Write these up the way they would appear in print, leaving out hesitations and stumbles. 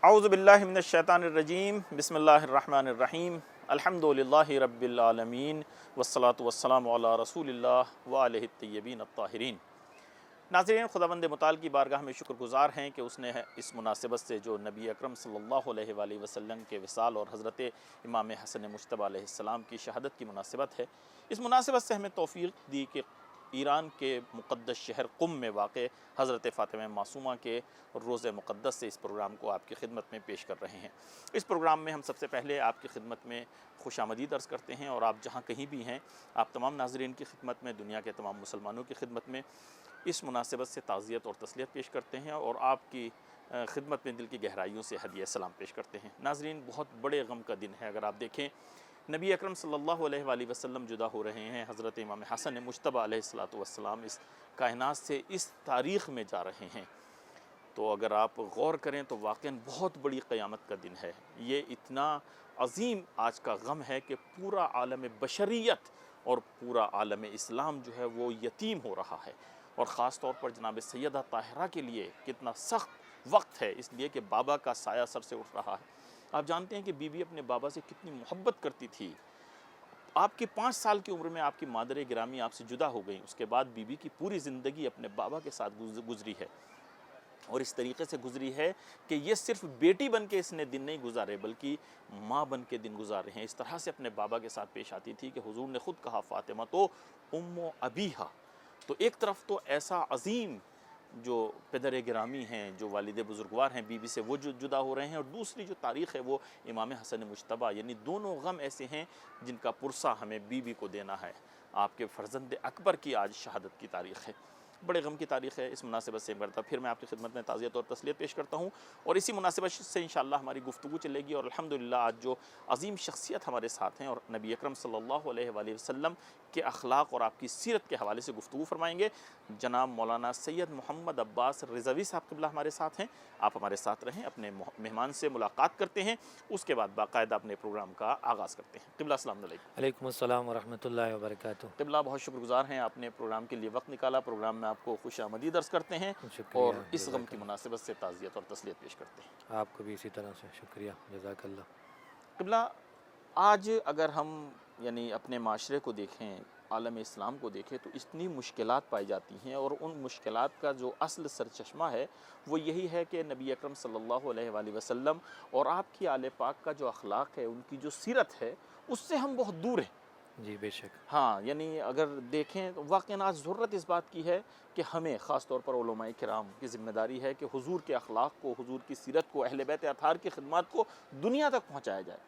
اعوذ باللہ من الشیطان الرجیم بسم اللہ الرحمن الرحیم الحمدللہ رب العالمین والصلاة والسلام علی رسول اللہ وآلہ الطیبین الطاہرین۔ ناظرین، خداوند متعال کی بارگاہ میں شکر گزار ہیں کہ اس نے اس مناسبت سے جو نبی اکرم صلی اللہ علیہ وآلہ وسلم کے وصال اور حضرت امام حسن مجتبی علیہ السلام کی شہادت کی مناسبت ہے، اس مناسبت سے ہمیں توفیق دی کہ ایران کے مقدس شہر قم میں واقع حضرت فاطمہ معصومہ کے روز مقدس سے اس پروگرام کو آپ کی خدمت میں پیش کر رہے ہیں۔ اس پروگرام میں ہم سب سے پہلے آپ کی خدمت میں خوش آمدید عرض کرتے ہیں، اور آپ جہاں کہیں بھی ہیں، آپ تمام ناظرین کی خدمت میں، دنیا کے تمام مسلمانوں کی خدمت میں اس مناسبت سے تعزیت اور تسلیت پیش کرتے ہیں، اور آپ کی خدمت میں دل کی گہرائیوں سے ہدیہ سلام پیش کرتے ہیں۔ ناظرین، بہت بڑے غم کا دن ہے۔ اگر آپ دیکھیں، نبی اکرم صلی اللہ علیہ وآلہ وسلم جدا ہو رہے ہیں، حضرت امام حسن مجتبی علیہ السلام اس کائنات سے اس تاریخ میں جا رہے ہیں، تو اگر آپ غور کریں تو واقعاً بہت بڑی قیامت کا دن ہے۔ یہ اتنا عظیم آج کا غم ہے کہ پورا عالم بشریت اور پورا عالم اسلام جو ہے وہ یتیم ہو رہا ہے، اور خاص طور پر جناب سیدہ طاہرہ کے لیے کتنا سخت وقت ہے، اس لیے کہ بابا کا سایہ سر سے اٹھ رہا ہے۔ آپ جانتے ہیں کہ بی بی اپنے بابا سے کتنی محبت کرتی تھی۔ آپ کی 5 سال کی عمر میں آپ کی مادر گرامی آپ سے جدا ہو گئیں، اس کے بعد بی بی کی پوری زندگی اپنے بابا کے ساتھ گزری ہے، اور اس طریقے سے گزری ہے کہ یہ صرف بیٹی بن کے اس نے دن نہیں گزارے بلکہ ماں بن کے دن گزارے ہیں۔ اس طرح سے اپنے بابا کے ساتھ پیش آتی تھی کہ حضور نے خود کہا، فاطمہ تو ام ابیہا۔ تو ایک طرف تو ایسا عظیم جو پدر گرامی ہیں، جو والد بزرگوار ہیں، بی بی سے وہ جو جدا ہو رہے ہیں، اور دوسری جو تاریخ ہے وہ امام حسن مجتبی، یعنی دونوں غم ایسے ہیں جن کا پرسہ ہمیں بی بی کو دینا ہے۔ آپ کے فرزند اکبر کی آج شہادت کی تاریخ ہے، بڑے غم کی تاریخ ہے۔ اس مناسبت سے پھر میں آپ کی خدمت میں تعزیت اور تسلیت پیش کرتا ہوں، اور اسی مناسبت سے انشاءاللہ ہماری گفتگو چلے گی، اور الحمدللہ آج جو عظیم شخصیت ہمارے ساتھ ہیں اور نبی اکرم صلی اللہ علیہ وآلہ وسلم کے اخلاق اور آپ کی سیرت کے حوالے سے گفتگو فرمائیں گے، جناب مولانا سید محمد عباس رضوی صاحب قبلہ ہمارے ساتھ ہیں۔ آپ ہمارے ساتھ رہیں، اپنے مہمان سے ملاقات کرتے ہیں، اس کے بعد باقاعدہ اپنے پروگرام کا آغاز کرتے ہیں۔ قبلہ السلام علیکم۔ علیکم السلام ورحمۃ اللہ وبرکاتہ۔ قبلہ، بہت شکر گزار ہیں، آپ نے پروگرام کے لیے وقت نکالا۔ پروگرام میں آپ کو خوش آمدید عرض کرتے ہیں، شکریہ، اور اس غم جزاک کی اللہ۔ مناسبت سے تعزیت اور تسلیت پیش کرتے ہیں۔ آپ کو بھی اسی طرح سے شکریہ، جزاک اللہ۔ قبلہ، آج اگر ہم یعنی اپنے معاشرے کو دیکھیں، عالم اسلام کو دیکھیں، تو اتنی مشکلات پائی جاتی ہیں، اور ان مشکلات کا جو اصل سرچشمہ ہے وہ یہی ہے کہ نبی اکرم صلی اللہ علیہ وآلہ وسلم اور آپ کی آل پاک کا جو اخلاق ہے، ان کی جو سیرت ہے، اس سے ہم بہت دور ہیں۔ جی بے شک۔ ہاں، یعنی اگر دیکھیں تو واقعاً آج ضرورت اس بات کی ہے کہ ہمیں خاص طور پر علماء کرام کی ذمہ داری ہے کہ حضور کے اخلاق کو، حضور کی سیرت کو، اہل بیت اطہار کی خدمات کو دنیا تک پہنچایا جائے۔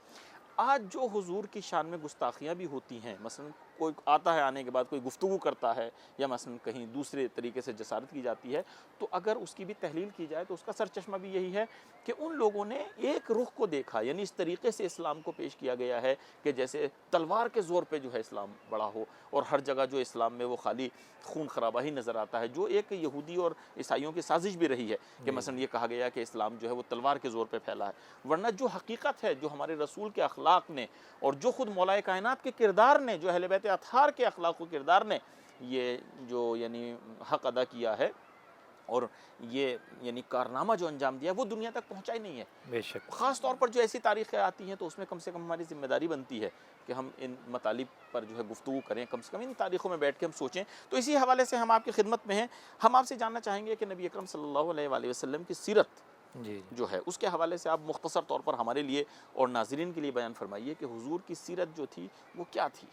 آج جو حضور کی شان میں گستاخیاں بھی ہوتی ہیں، مثلا کوئی آتا ہے، آنے کے بعد کوئی گفتگو کرتا ہے، یا مثلا کہیں دوسرے طریقے سے جسارت کی جاتی ہے، تو اگر اس کی بھی تحلیل کی جائے تو اس کا سرچشمہ بھی یہی ہے کہ ان لوگوں نے ایک رخ کو دیکھا، یعنی اس طریقے سے اسلام کو پیش کیا گیا ہے کہ جیسے تلوار کے زور پہ جو ہے اسلام بڑا ہو، اور ہر جگہ جو اسلام میں وہ خالی خون خرابہ ہی نظر آتا ہے، جو ایک یہودی اور عیسائیوں کی سازش بھی رہی ہے کہ مثلا یہ کہا گیا کہ اسلام جو ہے وہ تلوار کے زور پہ پھیلا ہے، ورنہ جو حقیقت ہے، جو ہمارے رسول کے اخلاق نے، اور جو خود مولا کائنات کے کردار نے، جو اہل بیت اطہار کے اخلاق و کردار نے یہ جو یعنی حق ادا کیا ہے، اور یہ یعنی کارنامہ جو انجام دیا، وہ دنیا تک پہنچا ہی نہیں ہے۔ بے شک۔ خاص طور پر جو ایسی تاریخیں آتی ہیں تو اس میں کم سے کم ہماری ذمہ داری بنتی ہے کہ ہم ان مطالب پر جو ہے گفتگو کریں، کم سے کم ان تاریخوں میں بیٹھ کے ہم سوچیں۔ تو اسی حوالے سے ہم آپ کی خدمت میں ہیں۔ ہم آپ سے جاننا چاہیں گے کہ نبی اکرم صلی اللہ علیہ وآلہ وسلم کی سیرت جی جو ہے، اس کے حوالے سے آپ مختصر طور پر ہمارے لیے اور ناظرین کے لیے بیان فرمائیے کہ حضور کی سیرت جو تھی وہ کیا تھی۔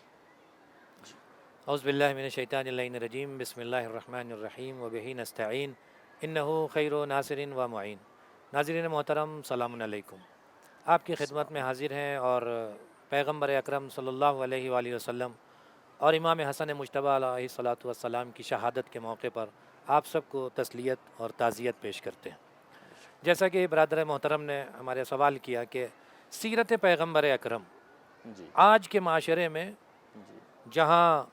اعوذ باللہ من الشیطان اللعین الرجیم، بسم اللہ الرحمن الرحیم، وبہ نستعین، انہ خیر ناصر و معین۔ ناظرین محترم، سلام علیکم۔ آپ کی خدمت میں حاضر ہیں، اور پیغمبر اکرم صلی اللہ علیہ وآلہ وسلم اور امام حسن مجتبی علیہ الصلوۃ والسلام کی شہادت کے موقع پر آپ سب کو تسلیت اور تعزیت پیش کرتے ہیں۔ جیسا کہ برادر محترم نے ہمارے سوال کیا کہ سیرت پیغمبر اکرم جی آج کے معاشرے میں، جی جہاں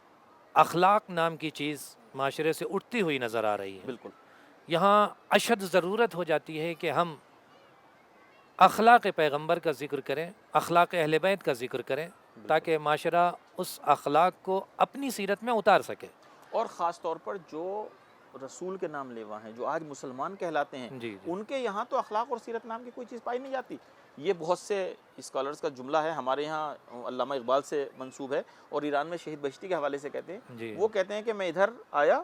اخلاق نام کی چیز معاشرے سے اٹھتی ہوئی نظر آ رہی ہے، بالکل یہاں اشد ضرورت ہو جاتی ہے کہ ہم اخلاق پیغمبر کا ذکر کریں، اخلاق اہل بیت کا ذکر کریں، تاکہ معاشرہ اس اخلاق کو اپنی سیرت میں اتار سکے۔ اور خاص طور پر جو رسول کے نام لیوا ہیں، جو آج مسلمان کہلاتے ہیں، جی جی ان کے یہاں تو اخلاق اور سیرت نام کی کوئی چیز پائی نہیں جاتی. یہ بہت سے اسکالرز کا جملہ ہے، ہمارے یہاں علامہ اقبال سے منسوب ہے اور ایران میں شہید بہشتی کے حوالے سے کہتے ہیں. جی وہ کہتے ہیں کہ میں ادھر آیا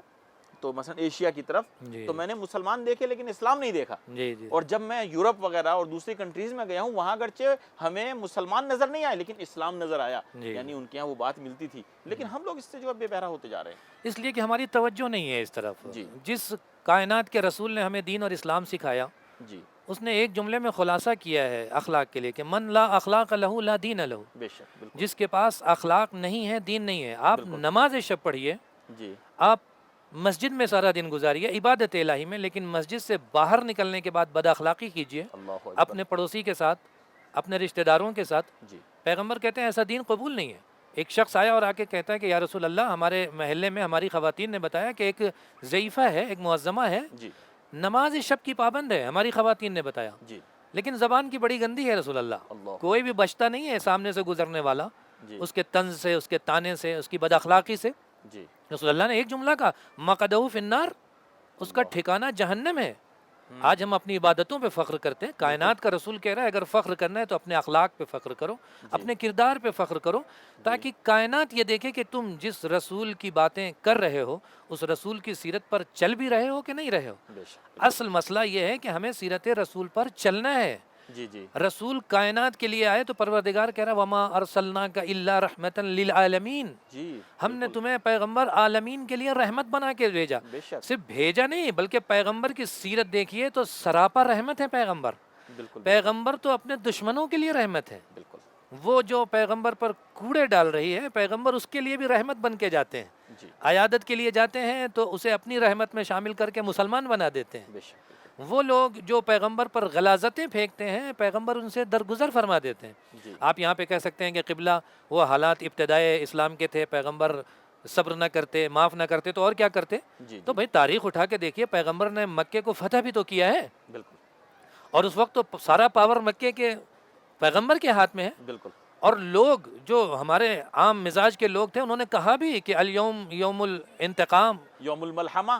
تو مثلا ایشیا کی طرف، جی تو میں نے مسلمان دیکھے لیکن اسلام نہیں دیکھا. جی جی اور جب میں یورپ وغیرہ اور دوسری کنٹریز میں گیا ہوں، وہاں اگرچہ ہمیں مسلمان نظر نہیں آئے لیکن اسلام نظر آیا. جی. یعنی ان کے یہاں وہ بات ملتی تھی، لیکن ہم لوگ اس سے جو ہے بے بہرا ہوتے جا رہے ہیں. اس لیے کہ ہماری توجہ نہیں ہے اس طرف. جی جس کائنات کے رسول نے ہمیں دین اور اسلام سکھایا، جی اس نے ایک جملے میں خلاصہ کیا ہے اخلاق کے لیے کہ من لا اخلاق لہو لا دین لہو. بے شک بالکل. جس کے پاس اخلاق نہیں ہے، دین نہیں ہے. آپ بالکل. نماز شب پڑھیے، جی آپ مسجد میں سارا دن گزاریے عبادت الہی میں، لیکن مسجد سے باہر نکلنے کے بعد بد اخلاقی کیجیے اللہ اکبر. اپنے پڑوسی کے ساتھ، اپنے رشتہ داروں کے ساتھ. جی پیغمبر کہتے ہیں ایسا دین قبول نہیں ہے. ایک شخص آیا اور آ کے کہتا ہے کہ یا رسول اللہ، ہمارے محلے میں ہماری خواتین نے بتایا کہ ایک ضعیفہ ہے، ایک معظمہ ہے، جی نماز شب کی پابند ہے، ہماری خواتین نے بتایا، جی لیکن زبان کی بڑی گندی ہے رسول اللہ. اللہ. کوئی بھی بچتا نہیں ہے سامنے سے گزرنے والا جی اس کے طنز سے، اس کے تانے سے، اس کی بد اخلاقی سے. جی رسول اللہ نے ایک جملہ کہا مقدہو فی النار، اس کا اللہ. ٹھکانہ جہنم ہے. آج ہم اپنی عبادتوں پہ فخر کرتے ہیں. کائنات کا رسول کہہ رہا ہے اگر فخر کرنا ہے تو اپنے اخلاق پہ فخر کرو، اپنے کردار پہ فخر کرو، تاکہ کائنات یہ دیکھے کہ تم جس رسول کی باتیں کر رہے ہو اس رسول کی سیرت پر چل بھی رہے ہو کہ نہیں رہے ہو. بے شک. اصل مسئلہ یہ ہے کہ ہمیں سیرت رسول پر چلنا ہے. جی جی رسول کائنات کے لیے آئے تو پروردگار کہہ رہا وما ارسلناک الا رحمتا للعالمین. جی ہم نے تمہیں پیغمبر عالمین کے لیے رحمت بنا کے بھیجا. بے شک. صرف بھیجا نہیں بلکہ پیغمبر کی سیرت دیکھیے تو سراپا رحمت ہے پیغمبر. بالکل پیغمبر تو اپنے دشمنوں کے لیے رحمت ہے. بالکل. وہ جو پیغمبر پر کوڑے ڈال رہی ہے، پیغمبر اس کے لیے بھی رحمت بن کے جاتے ہیں. جی عیادت کے لیے جاتے ہیں تو اسے اپنی رحمت میں شامل کر کے مسلمان بنا دیتے ہیں. بے شک. وہ لوگ جو پیغمبر پر غلاظتیں پھینکتے ہیں، پیغمبر ان سے درگزر فرما دیتے ہیں. جی آپ یہاں پہ کہہ سکتے ہیں کہ قبلہ وہ حالات ابتدائے اسلام کے تھے، پیغمبر صبر نہ کرتے، معاف نہ کرتے تو اور کیا کرتے. جی تو بھائی تاریخ اٹھا کے دیکھیے، پیغمبر نے مکے کو فتح بھی تو کیا ہے، بالکل اور اس وقت تو سارا پاور مکے کے پیغمبر کے ہاتھ میں ہے. بالکل. اور لوگ جو ہمارے عام مزاج کے لوگ تھے انہوں نے کہا بھی کہ الیوم یوم الانتقام، یوم الملحمہ.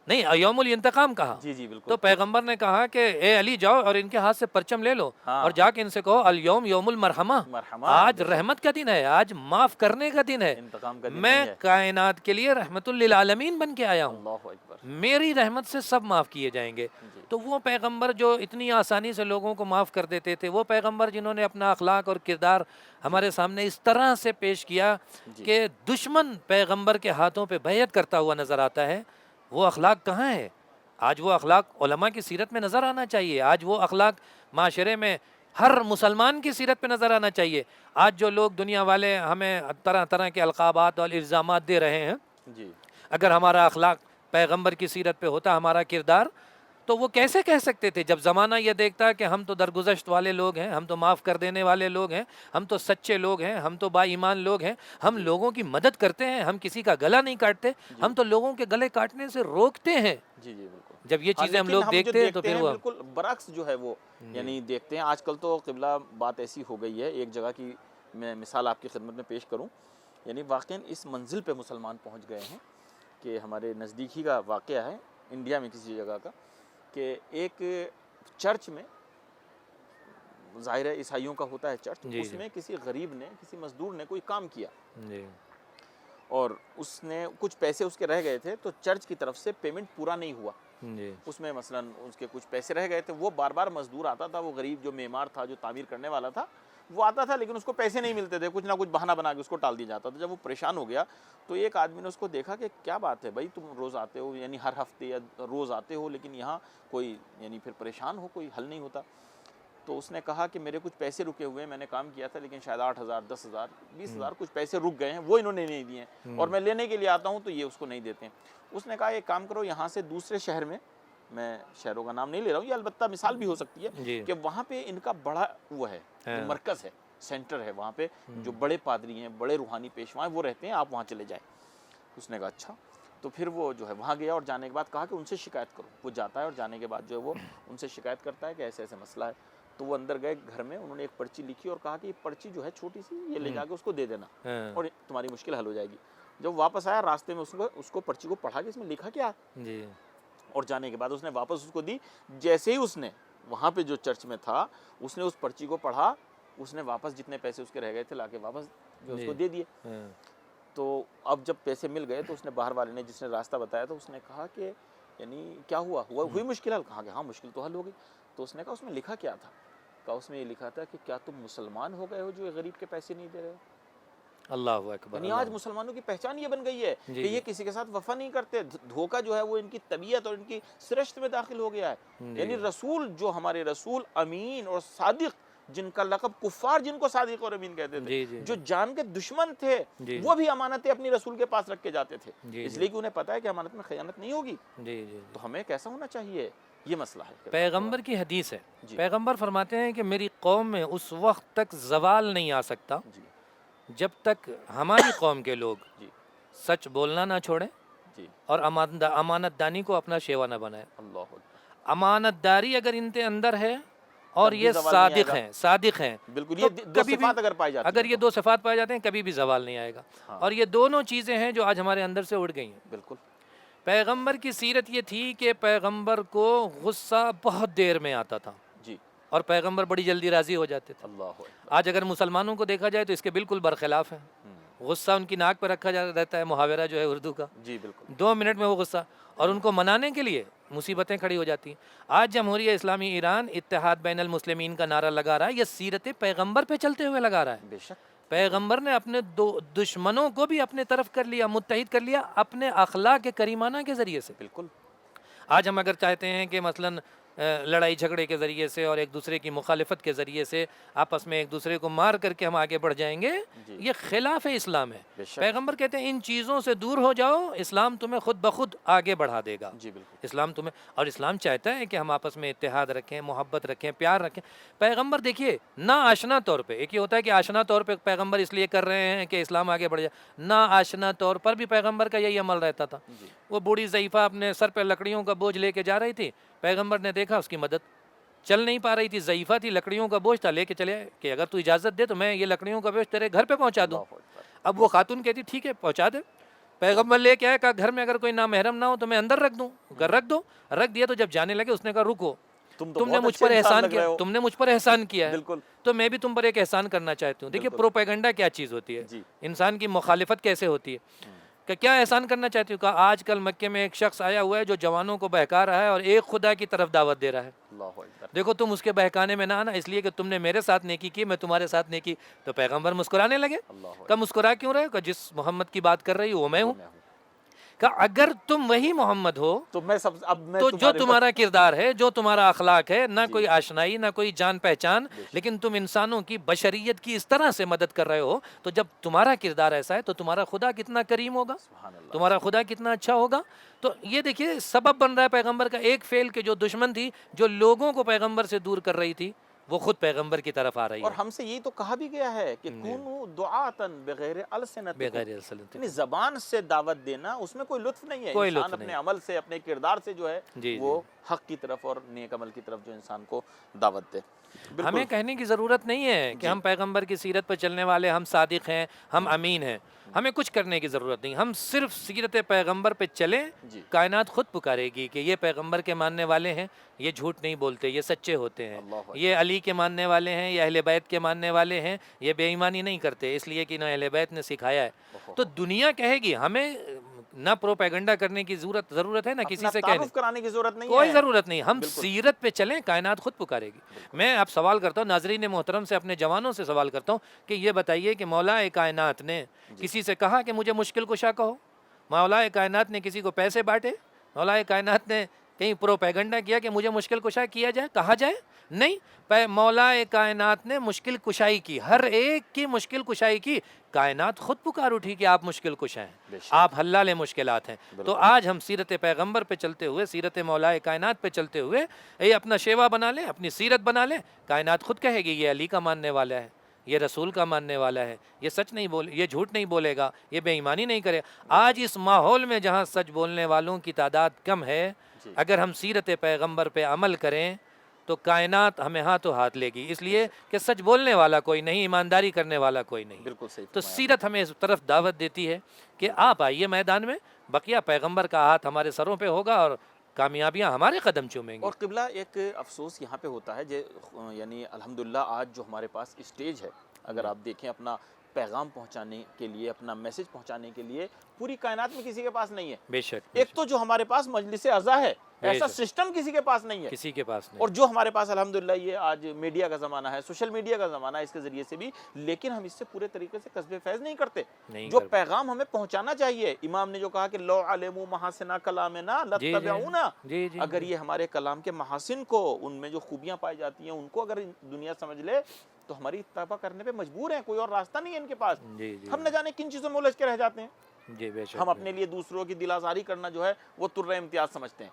نہیں یوم الانتقام کہا. جی جی بالکل. تو پیغمبر نے کہا کہ اے علی جاؤ اور ان کے ہاتھ سے پرچم لے لو ہاں. اور جا کے ان سے کہو الیوم یوم المرحمہ، مرحمہ. آج رحمت کا دن ہے، آج معاف کرنے کا دن ہے. انتقام کا دن میں نہیں ہے. کائنات کے لیے رحمت للعالمین بن کے آیا ہوں، اللہ اکبر. میری رحمت سے سب معاف کیے جائیں گے. جی تو وہ پیغمبر جو اتنی آسانی سے لوگوں کو معاف کر دیتے تھے، وہ پیغمبر جنہوں نے اپنا اخلاق اور کردار ہمارے سامنے اس طرح سے پیش کیا جی. کہ دشمن پیغمبر کے ہاتھوں پہ بیعت کرتا ہوا نظر آتا ہے، وہ اخلاق کہاں ہے؟ آج وہ اخلاق علماء کی سیرت میں نظر آنا چاہیے. آج وہ اخلاق معاشرے میں ہر مسلمان کی سیرت پہ نظر آنا چاہیے. آج جو لوگ دنیا والے ہمیں طرح طرح کے القابات اور الزامات دے رہے ہیں، جی اگر ہمارا اخلاق پیغمبر کی سیرت پہ ہوتا، ہمارا کردار، تو وہ کیسے کہہ سکتے تھے جب زمانہ یہ دیکھتا کہ ہم تو درگزشت والے لوگ ہیں، ہم تو معاف کر دینے والے لوگ ہیں، ہم تو سچے لوگ ہیں، ہم تو با ایمان لوگ ہیں، ہم لوگوں کی مدد کرتے ہیں، ہم کسی کا گلا نہیں کاٹتے، ہم تو لوگوں کے گلے کاٹنے سے روکتے ہیں. جی جی بالکل. جب یہ چیزیں ہم لیکن لوگ جو دیکھتے ہیں تو پھر وہ بالکل برعکس جو ہے وہ یعنی دیکھتے ہیں. آج کل تو قبلہ بات ایسی ہو گئی ہے، ایک جگہ کی میں مثال آپ کی خدمت میں پیش کروں. یعنی واقعاً اس منزل پہ مسلمان پہنچ گئے ہیں کہ ہمارے نزدیک ہی کا واقعہ ہے، انڈیا میں کسی جگہ کا، کہ ایک چرچ میں، ظاہر ہے عیسائیوں کا ہوتا ہے چرچ، اس میں کسی غریب نے، کسی مزدور نے کوئی کام کیا اور اس نے کچھ پیسے اس کے رہ گئے تھے، تو چرچ کی طرف سے پیمنٹ پورا نہیں ہوا. اس میں مثلاً اس کے کچھ پیسے رہ گئے تھے. وہ بار بار مزدور آتا تھا، وہ غریب جو معمار تھا، جو تعمیر کرنے والا تھا، وہ آتا تھا لیکن اس کو پیسے نہیں ملتے تھے، کچھ نہ کچھ بہانہ بنا کے اس کو ٹال دیا جاتا تھا. جب وہ پریشان ہو گیا تو ایک آدمی نے اس کو دیکھا کہ کیا بات ہے بھائی، تم روز آتے ہو، یعنی ہر ہفتے یا روز آتے ہو، لیکن یہاں کوئی یعنی پھر پریشان ہو، کوئی حل نہیں ہوتا. تو اس نے کہا کہ میرے کچھ پیسے رکے ہوئے ہیں، میں نے کام کیا تھا لیکن شاید 8,000 10,000 20,000 کچھ پیسے رک گئے ہیں، وہ انہوں نے نہیں دیے ہیں، اور میں لینے کے لیے آتا ہوں تو یہ اس کو نہیں دیتے ہیں. اس نے کہا ایک کام کرو، یہاں سے دوسرے شہر میں، میں شہروں کا نام نہیں لے رہا ہوں، یہ البتہ مثال بھی ہو سکتی ہے کہ وہاں پہ ان کا بڑا وہ ہے، مرکز ہے، سینٹر ہے، وہاں پہ جو بڑے پادری ہیں، بڑے روحانی پیشوا ہیں، وہ رہتے ہیں، آپ وہاں چلے جائیں. اس نے کہا اچھا. تو پھر وہ جو ہے وہاں گیا اور جانے کے بعد کہا کہ ان سے شکایت کرو. وہ جاتا ہے اور جانے کے بعد جو ہے وہ ان سے شکایت کرتا ہے کہ ایسے ایسے مسئلہ ہے. تو وہ اندر گئے گھر میں، انہوں نے ایک پرچی لکھی اور کہا کہ یہ پرچی جو ہے چھوٹی سی، یہ لے جا کے اس کو دے دینا اور تمہاری مشکل حل ہو جائے گی. جب واپس آیا راستے میں اس کو پرچی کو پڑھا کہ اس میں لکھا کیا، جی اور جانے کے بعد اس نے واپس اس کو دی. جیسے ہی اس نے وہاں پہ جو چرچ میں تھا اس نے اس پرچی کو پڑھا، اس نے واپس جتنے پیسے اس کے رہ گئے تھے لا کے واپس جو اس کو دے دیے. تو اب جب پیسے مل گئے تو اس نے باہر والے نے جس نے راستہ بتایا تو اس نے کہا کہ یعنی کیا ہوئی مشکل حل؟ کہا کہ ہاں مشکل تو حل ہو گئی. تو اس نے کہا اس میں لکھا کیا تھا؟ کہا اس میں یہ لکھا تھا کہ کیا تم مسلمان ہو گئے ہو جو غریب کے پیسے نہیں دے رہے ہو؟ اللہ اکبر. یعنی آج مسلمانوں کی پہچان یہ بن گئی ہے کہ یہ کسی کے ساتھ وفا نہیں کرتے. دھوکہ جو ہے وہ ان کی طبیعت اور ان کی سرشت میں داخل ہو گیا ہے. یعنی رسول جو ہمارے رسول امین اور صادق، جن کا لقب کفار جن کو صادق اور امین کہتے تھے، جو جان کے دشمن تھے، وہ بھی امانتیں اپنی رسول کے پاس رکھ کے جاتے تھے، اس لیے کہ انہیں پتا ہے کہ امانت میں خیانت نہیں ہوگی. تو ہمیں کیسا ہونا چاہیے، یہ مسئلہ ہے. پیغمبر کی حدیث ہے، پیغمبر فرماتے ہیں کہ میری قوم میں اس وقت تک زوال نہیں آ سکتا جب تک ہماری قوم کے لوگ سچ بولنا نہ چھوڑیں اور امانت دانی کو اپنا شیوا نہ بنائیں. امانت داری اگر ان کے اندر ہے اور یہ صادق ہیں، بالکل یہ دو صفات اگر پائی جاتی ہیں، اگر یہ دو صفات پائے جاتے ہیں کبھی بھی زوال نہیں آئے گا. اور یہ دونوں چیزیں ہیں جو آج ہمارے اندر سے اڑ گئی ہیں. بالکل. پیغمبر کی سیرت یہ تھی کہ پیغمبر کو غصہ بہت دیر میں آتا تھا اور پیغمبر بڑی جلدی راضی ہو جاتے تھے. آج اگر مسلمانوں کو دیکھا جائے تو اس کے بالکل برخلاف ہے. غصہ ان کی ناک پر رکھا رہتا ہے، محاورہ جو ہے اردو کا. 2 منٹ میں وہ غصہ، اور ان کو منانے کے لیے مصیبتیں کھڑی ہو جاتی ہیں. آج جمہوریہ اسلامی ایران اتحاد بین المسلمین کا نعرہ لگا رہا ہے، یہ سیرت پیغمبر پہ چلتے ہوئے لگا رہا ہے. بے شک پیغمبر نے اپنے دشمنوں کو بھی اپنے طرف کر لیا، متحد کر لیا اپنے اخلاق کریمانہ کے ذریعے سے. بالکل. آج ہم اگر چاہتے ہیں کہ مثلاً لڑائی جھگڑے کے ذریعے سے اور ایک دوسرے کی مخالفت کے ذریعے سے آپس میں ایک دوسرے کو مار کر کے ہم آگے بڑھ جائیں گے، یہ خلاف اسلام ہے. پیغمبر کہتے ہیں ان چیزوں سے دور ہو جاؤ، اسلام تمہیں خود بخود آگے بڑھا دے گا. اسلام تمہیں، اور اسلام چاہتا ہے کہ ہم آپس میں اتحاد رکھیں، محبت رکھیں، پیار رکھیں. پیغمبر دیکھیے نا آشنا طور پہ، ایک یہ ہوتا ہے کہ آشنا طور پہ پیغمبر اس لیے کر رہے ہیں کہ اسلام آگے بڑھ جائے، نا آشنا طور پر بھی پیغمبر کا یہی عمل رہتا تھا. وہ بوڑھی ضعیفہ اپنے سر پہ لکڑیوں کا بوجھ لے کے جا رہی تھی، پیغمبر نے دیکھا اس کی مدد، چل نہیں پا رہی تھی، ضعیفہ تھی، لکڑیوں کا بوجھ تھا، لے کے چلے کہ اگر تو اجازت دے تو میں یہ لکڑیوں کا بوجھ تیرے گھر پہ پہنچا دوں. اب وہ خاتون کہتی ٹھیک ہے پہنچا دے. پیغمبر لے کے آئے، کہا گھر میں اگر کوئی نامحرم نہ ہو تو میں اندر رکھ دوں. گھر رکھ دو، رکھ دیا. تو جب جانے لگے اس نے کہا رکو، تم نے مجھ پر احسان کیا، تم نے مجھ پر احسان کیا ہے تو میں بھی تم پر ایک احسان کرنا چاہتی ہوں. دیکھیے پروپیگنڈا کیا چیز ہوتی ہے، انسان کی مخالفت کیسے ہوتی ہے. کہ کیا احسان کرنا چاہتی ہوں؟ کہا آج کل مکے میں ایک شخص آیا ہوا ہے جو جوانوں کو بہکا رہا ہے اور ایک خدا کی طرف دعوت دے رہا ہے. دیکھو تم اس کے بہکانے میں نہ آنا، اس لیے کہ تم نے میرے ساتھ نیکی کی، میں تمہارے ساتھ نیکی. تو پیغمبر مسکرانے لگے. کہ مسکرا کیوں رہے؟ کہ جس محمد کی بات کر رہی وہ میں ہوں. کہ اگر تم وہی محمد ہو تو جو تمہارا کردار ہے، جو تمہارا اخلاق ہے، نہ کوئی آشنائی نہ کوئی جان پہچان، لیکن تم انسانوں کی بشریت کی اس طرح سے مدد کر رہے ہو، تو جب تمہارا کردار ایسا ہے تو تمہارا خدا کتنا کریم ہوگا، تمہارا خدا کتنا اچھا ہوگا. تو یہ دیکھیے سبب بن رہا ہے پیغمبر کا ایک فعل کہ جو دشمن تھی، جو لوگوں کو پیغمبر سے دور کر رہی تھی، وہ خود پیغمبر کی طرف آ رہی ہے. اور ہم سے یہی تو کہا بھی گیا ہے کہ کونوا دعاتن بغیر السنت، یعنی زبان سے دعوت دینا اس میں کوئی لطف نہیں ہے. انسان اپنے عمل سے، اپنے کردار سے جو ہے وہ حق کی طرف اور نیک عمل کی طرف جو انسان کو دعوت دے. ہمیں کہنے کی ضرورت نہیں ہے کہ ہم پیغمبر کی سیرت پر چلنے والے، ہم صادق ہیں، ہم امین ہیں. ہمیں کچھ کرنے کی ضرورت نہیں، ہم صرف سیرت پیغمبر پہ چلیں. کائنات خود پکارے گی کہ یہ پیغمبر کے ماننے والے ہیں، یہ جھوٹ نہیں بولتے، یہ سچے ہوتے ہیں. یہ علی کے ماننے والے ہیں، یہ اہل بیت کے ماننے والے ہیں، یہ بے ایمانی نہیں کرتے، اس لیے کہ انہیں اہل بیت نے سکھایا ہے. تو دنیا کہے گی. ہمیں نہ پروپیگنڈا کرنے کی ضرورت ہے، نہ کسی سے تعارف کرانے کی ضرورت نہیں ہے، کوئی ضرورت نہیں. ہم سیرت پہ چلیں، کائنات خود پکارے گی. میں اب سوال کرتا ہوں ناظرین محترم سے، اپنے جوانوں سے سوال کرتا ہوں کہ یہ بتائیے کہ مولا کائنات نے کسی سے کہا کہ مجھے مشکل کشا کہو؟ مولا کائنات نے کسی کو پیسے بانٹے؟ مولا کائنات نے کہیں پروپیگنڈا کیا کہ مجھے مشکل کشا کیا جائے، کہا جائے؟ نہیں. مولا کائنات نے مشکل کشائی کی، ہر ایک کی مشکل کشائی کی. کائنات خود پکار اٹھی کہ آپ مشکل کشا ہیں، آپ حلال مشکلات ہیں. تو آج ہم سیرت پیغمبر پہ چلتے ہوئے، سیرت مولا کائنات پہ چلتے ہوئے یہ اپنا شیوا بنا لیں، اپنی سیرت بنا لیں. کائنات خود کہے گی یہ علی کا ماننے والا ہے، یہ رسول کا ماننے والا ہے، یہ سچ نہیں یہ جھوٹ نہیں بولے گا، یہ بے ایمانی نہیں کرے. آج اس ماحول میں جہاں سچ بولنے والوں کی تعداد کم ہے، اگر ہم سیرت پیغمبر پہ عمل کریں تو کائنات ہمیں ہاتھوں ہاتھ لے گی، اس لیے کہ سچ بولنے والا کوئی نہیں، ایمانداری کرنے والا کوئی نہیں۔ بالکل صحیح تو فرمایا۔ سیرت ہمیں اس طرف دعوت دیتی ہے کہ آپ آئیے میدان میں، بقیہ پیغمبر کا ہاتھ ہمارے سروں پہ ہوگا اور کامیابیاں ہمارے قدم چومیں گی۔ اور قبلہ ایک افسوس یہاں پہ ہوتا ہے یعنی الحمدللہ آج جو ہمارے پاس اسٹیج ہے، اگر آپ دیکھیں اپنا پیغام پہنچانے کے لیے، اپنا میسج پہنچانے کے لیے، پوری کائنات میں کسی کے پاس نہیں ہے۔ بے شک، ایک تو جو ہمارے پاس مجلس اعضا ہے، ایسا سسٹم کسی کے پاس نہیں ہے، کسی کے پاس نہیں۔ اور جو ہمارے پاس الحمدللہ یہ آج میڈیا کا زمانہ ہے، سوشل میڈیا کا زمانہ ہے، اس کے ذریعے سے بھی، لیکن ہم اس سے پورے طریقے سے کسب فیض نہیں کرتے۔ جو پیغام ہمیں پہنچانا چاہیے، امام نے جو کہا کہ لو علموا محاسن کلامنا لاتبعونا، اگر یہ ہمارے کلام کے محاسن کو، ان میں جو خوبیاں پائی جاتی ہیں، ان کو اگر دنیا سمجھ لے تو ہماری اتباع کرنے پہ مجبور ہیں، کوئی اور راستہ نہیں ہے ان کے پاس۔ ہم نہ جانے کن چیزوں میں الجھ کے رہ جاتے ہیں۔ ہم اپنے لیے دوسروں کی دل آزاری کرنا جو ہے وہ ترہ امتیاز سمجھتے ہیں،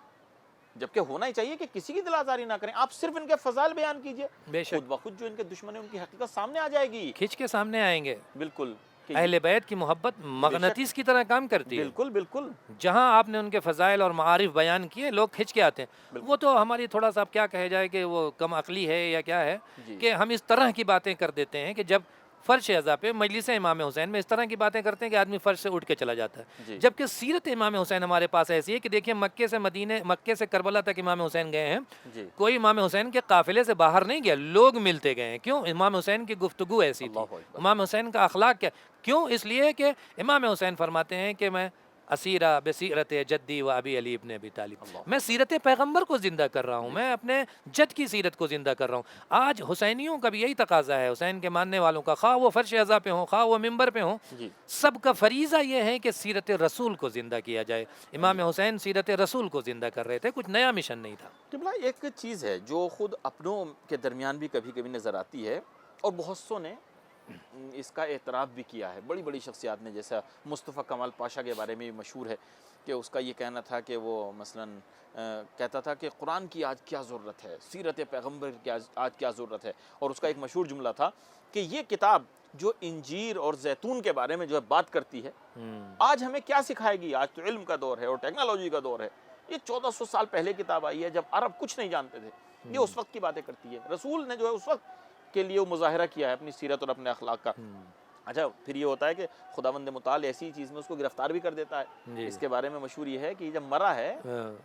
جبکہ ہونا ہی چاہیے کہ کسی کی دل آزاری نہ کریں، آپ صرف ان کے فضائل بیان کیجئے، خود بخود جو ان کے دشمن ہیں ان کی حقیقت سامنے آ جائے گی، کھنچ کے سامنے آئیں گے۔ بالکل، اہل بیت کی محبت مغناطیس کی طرح کام کرتی ہے۔ بالکل بالکل، جہاں آپ نے ان کے فضائل اور معارف بیان کیے، لوگ کھنچ کے آتے ہیں۔ وہ تو ہماری تھوڑا سا کیا کہا جائے کہ وہ کم عقلی ہے یا کیا ہے کہ ہم اس طرح کی باتیں کر دیتے ہیں کہ جب فرش اعضا پہ مجلس امام حسین میں اس طرح کی باتیں کرتے ہیں کہ آدمی فرش سے اٹھ کے چلا جاتا ہے، جبکہ سیرت امام حسین ہمارے پاس ایسی ہے کہ دیکھیے مکے سے کربلا تک امام حسین گئے ہیں، کوئی امام حسین کے قافلے سے باہر نہیں گیا، لوگ ملتے گئے ہیں۔ کیوں؟ امام حسین کی گفتگو ایسی تھی، امام حسین کا اخلاق کیا، کیوں؟ اس لیے کہ امام حسین فرماتے ہیں کہ میں اسیرہ بسیرت جدی و ابی علی ابن ابی طالب، میں سیرت پیغمبر کو زندہ کر رہا ہوں، میں اپنے جد کی سیرت کو زندہ کر رہا ہوں۔ آج حسینیوں کا بھی یہی تقاضا ہے، حسین کے ماننے والوں کا، خواہ وہ فرش اعضا پہ ہوں، خواہ وہ ممبر پہ ہوں، سب کا فریضہ یہ ہے کہ سیرت رسول کو زندہ کیا جائے۔ امام حسین سیرت رسول کو زندہ کر رہے تھے، کچھ نیا مشن نہیں تھا۔ قبلہ ایک چیز ہے جو خود اپنوں کے درمیان بھی کبھی کبھی نظر آتی ہے، اور بہت سو نے اس کا اعتراف بھی کیا ہے، بڑی بڑی شخصیات نے، جیسا مصطفیٰ کمال پاشا کے بارے میں بھی مشہور ہے کہ اس کا یہ کہنا تھا کہ وہ مثلاً کہتا تھا کہ قرآن کی آج کیا ضرورت ہے، سیرت پیغمبر کی آج کیا ضرورت ہے، اور اس کا ایک مشہور جملہ تھا کہ یہ کتاب جو انجیر اور زیتون کے بارے میں جو ہے بات کرتی ہے، آج ہمیں کیا سکھائے گی؟ آج تو علم کا دور ہے اور ٹیکنالوجی کا دور ہے، یہ 1400 سال پہلے کتاب آئی ہے جب عرب کچھ نہیں جانتے تھے، یہ اس وقت کی باتیں کرتی ہے، رسول نے جو ہے اس وقت کے لیے وہ مظاہرہ کیا ہے اپنی سیرت اور اپنے اخلاق کا۔ اچھا، پھر یہ ہوتا ہے کہ خداوند متعال ایسی چیز میں اس کو گرفتار بھی کر دیتا ہے۔ اس کے بارے میں مشہور یہ ہے کہ جب مرا ہے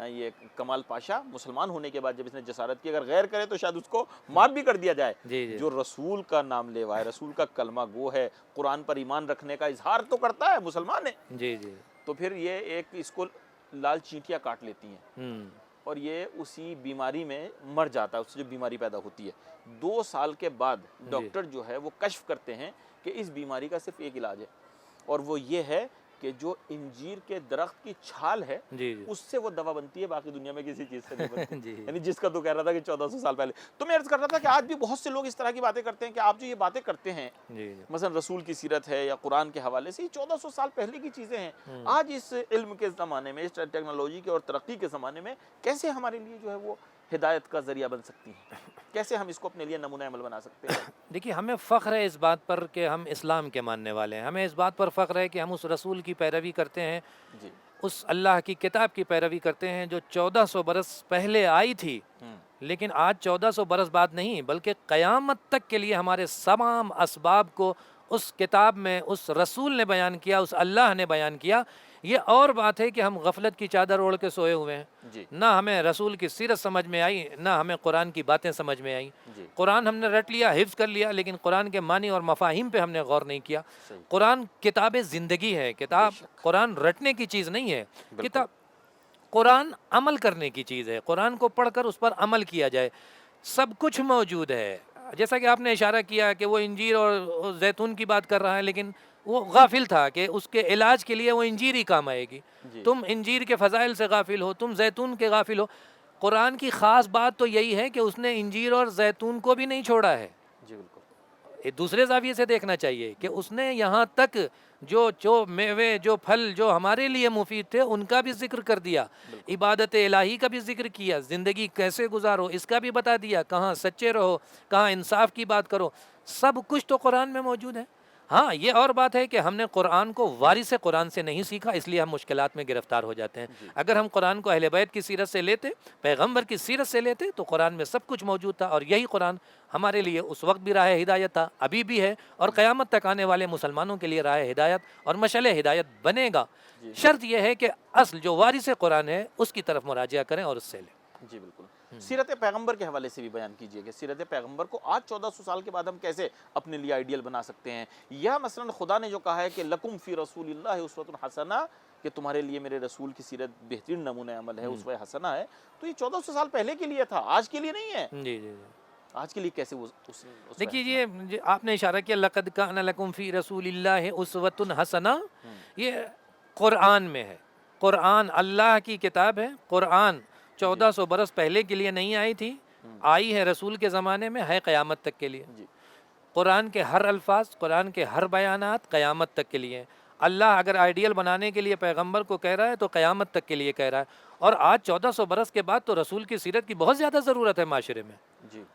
یہ کمال پاشا، مسلمان ہونے کے بعد جب اس نے جسارت کی، اگر غیر کرے تو شاید اس کو معاف بھی کر دیا جائے، جو رسول کا نام لیوا ہے، رسول کا کلمہ گو ہے، قرآن پر ایمان رکھنے کا اظہار تو کرتا ہے، مسلمان ہے، تو پھر یہ ایک اس کو لال چینٹیاں کاٹ لیتی ہیں اور یہ اسی بیماری میں مر جاتا ہے، اس سے جو بیماری پیدا ہوتی ہے۔ 2 سال کے بعد ڈاکٹر جو ہے وہ کشف کرتے ہیں کہ اس بیماری کا صرف ایک علاج ہے، اور وہ یہ ہے کہ جو انجیر کے درخت کی چھال ہے اس سے وہ دوا بنتی ہے، باقی دنیا میں کسی چیز سے نہیں بنتی، یعنی جس کا تو کہہ رہا تھا کہ 1400 سال پہلے۔ تو میں عرض کر رہا تھا کہ آج بھی بہت سے لوگ اس طرح کی باتیں کرتے ہیں کہ آپ جو یہ باتیں کرتے ہیں مثلا رسول کی سیرت ہے یا قرآن کے حوالے سے، یہ 1400 سال پہلے کی چیزیں ہیں، آج اس علم کے زمانے میں، اس ٹیکنالوجی کے اور ترقی کے زمانے میں کیسے ہمارے لیے جو ہے وہ ہدایت کا ذریعہ بن سکتی ہیں، کیسے ہم اس کو اپنے لیے نمونہ عمل بنا سکتے ہیں؟ دیکھیے، ہمیں فخر ہے اس بات پر کہ ہم اسلام کے ماننے والے ہیں، ہمیں اس بات پر فخر ہے کہ ہم اس رسول کی پیروی کرتے ہیں، اس اللہ کی کتاب کی پیروی کرتے ہیں جو 1400 برس پہلے آئی تھی، لیکن آج 1400 برس بعد نہیں بلکہ قیامت تک کے لیے ہمارے تمام اسباب کو اس کتاب میں اس رسول نے بیان کیا، اس اللہ نے بیان کیا۔ یہ اور بات ہے کہ ہم غفلت کی چادر اوڑھ کے سوئے ہوئے ہیں، نہ ہمیں رسول کی سیرت سمجھ میں آئی، نہ ہمیں قرآن کی باتیں سمجھ میں آئیں۔ قرآن ہم نے رٹ لیا، حفظ کر لیا، لیکن قرآن کے معنی اور مفاہیم پہ ہم نے غور نہیں کیا۔ قرآن کتاب زندگی ہے، قرآن رٹنے کی چیز نہیں ہے، قرآن عمل کرنے کی چیز ہے، قرآن کو پڑھ کر اس پر عمل کیا جائے، سب کچھ موجود ہے۔ جیسا کہ آپ نے اشارہ کیا کہ وہ انجیر اور زیتون کی بات کر رہا ہے، لیکن وہ غافل تھا کہ اس کے علاج کے لیے وہ انجیر ہی کام آئے گی۔ تم انجیر کے فضائل سے غافل ہو، تم زیتون کے غافل ہو۔ قرآن کی خاص بات تو یہی ہے کہ اس نے انجیر اور زیتون کو بھی نہیں چھوڑا ہے، ایک دوسرے زاویے سے دیکھنا چاہیے کہ اس نے یہاں تک جو میوے، جو پھل جو ہمارے لیے مفید تھے ان کا بھی ذکر کر دیا، عبادت الہی کا بھی ذکر کیا، زندگی کیسے گزارو اس کا بھی بتا دیا، کہاں سچے رہو، کہاں انصاف کی بات کرو، سب کچھ تو قرآن میں موجود ہے۔ ہاں یہ اور بات ہے کہ ہم نے قرآن کو وارث قرآن سے نہیں سیکھا، اس لیے ہم مشکلات میں گرفتار ہو جاتے ہیں۔ اگر ہم قرآن کو اہل بیت کی سیرت سے لیتے، پیغمبر کی سیرت سے لیتے، تو قرآن میں سب کچھ موجود تھا، اور یہی قرآن ہمارے لیے اس وقت بھی راہ ہدایت تھا، ابھی بھی ہے، اور قیامت تک آنے والے مسلمانوں کے لیے راہ ہدایت اور مشعل ہدایت بنے گا۔ شرط یہ ہے کہ اصل جو وارث قرآن ہے اس کی طرف مراجعہ کریں اور اس سے لیں۔ جی بالکل۔ سیرت پیغمبر کے حوالے سے بھی بیان کیجئے کہ سیرت پیغمبر کو آج 1400 سال کے بعد ہم کیسے اپنے لیے آئیڈیل بنا سکتے ہیں، یا مثلا خدا نے جو کہا ہے کہ لکم فی رسول اللہ اسوۃ حسنہ، کہ تمہارے لیے میرے رسول کی سیرت بہترین نمونہ عمل ہے، اسوہ حسنہ ہے، تو یہ 1400 سال پہلے کے لیے تھا، آج کے لیے نہیں ہے۔ جی جی جی آج کے لیے کیسے دیکھیے یہ آپ نے اشارہ کیا لقد کان لکم فی رسول اللہ اسوۃ حسنہ، یہ قرآن میں ہے، قرآن اللہ کی کتاب ہے، قرآن 1400 برس پہلے کے لیے نہیں آئی تھی، آئی ہے رسول کے زمانے میں، ہے قیامت تک کے لیے۔ قرآن کے ہر الفاظ، قرآن کے ہر بیانات قیامت تک کے لیے۔ اللہ اگر آئیڈیل بنانے کے لیے پیغمبر کو کہہ رہا ہے تو قیامت تک کے لیے کہہ رہا ہے، اور آج 1400 برس کے بعد تو رسول کی سیرت کی بہت زیادہ ضرورت ہے معاشرے میں۔